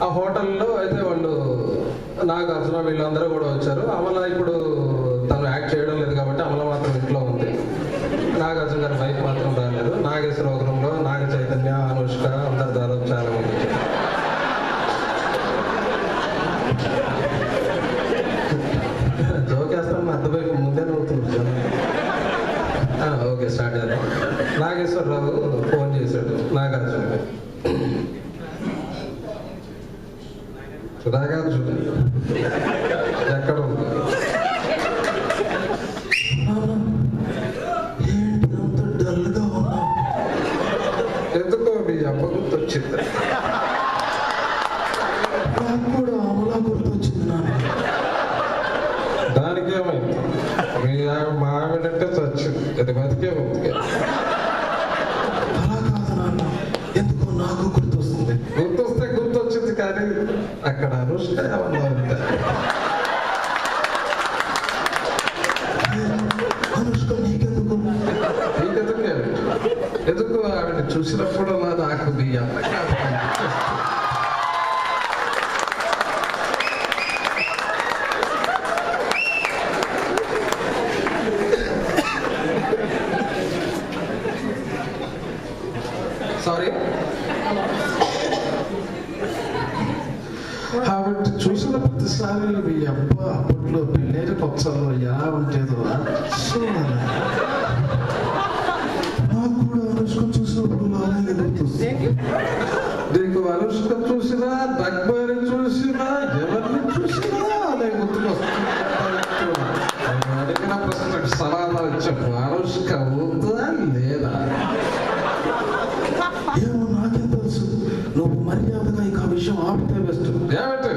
ఆ హోటల్లో అయితే వాళ్ళు నాగార్జున వీళ్ళందరూ కూడా వచ్చారు. అమల ఇప్పుడు తను యాక్ట్ చేయడం లేదు కాబట్టి అమల మాత్రం ఇంట్లో ఉంది. నాగార్జున గారి వైఫ్ మాత్రం రాలేదు. నాగేశ్వర రూమ్లో నాగ చైతన్య, అనుష్క అందరు దాదాపు చాలా మంది వచ్చారు. జోకేస్తాను అర్థమైపు ముందే నవ్వుతుంది. ఓకే స్టార్ట్ చేద్దాం. నాగేశ్వరరావు ఫోన్ చేశాడు నాగార్జునకి. నాగార్జున ఎక్కడ ఉంది? ఏంటి అంత డల్గా ఉన్నా? ఎందుకో మీ అమ్మ గుర్తొచ్చింది. నాకు కూడా అమలా గుర్తొచ్చింది. దానికేమైంది? మా ఆవిడంటే చచ్చింది, అది బతికే ఉంది. అలా కాదు నాన్న, ఎందుకో నాకు గుర్తొస్తుంది. గుర్తొస్తే గుర్తొచ్చింది కానీ అక్కడ అనుష్క ఏమన్నా ఉందా? అనుష్క నీకెందుకు? నీకెందుకు? ఎందుకు ఆవిడ చూసినప్పుడు నాకు మీ అమ్మ సారీ ఆవిడ చూసిన ప్రతిసారి మీ అబ్బ అప్పట్లో పిల్లేరు పక్షంలో ఎలా ఉండేదో నాకు కూడా అనుష్క చూసినప్పుడు అలాగే గుర్తొస్తుంది. నీకు అనుష్క చూసినా, దక్బని చూసినా, ఎవరిని చూసినా అదే గుర్తుకొస్తుంది. అడిగిన ప్రశ్నకు సమాధానం చెప్పు. అనుష్క ఉందా లేదా? ఏమో నాకేం తెలుసు. నువ్వు మర్యాదగా ఇక విషయం ఆపితే బెస్ట్. ఏమంటే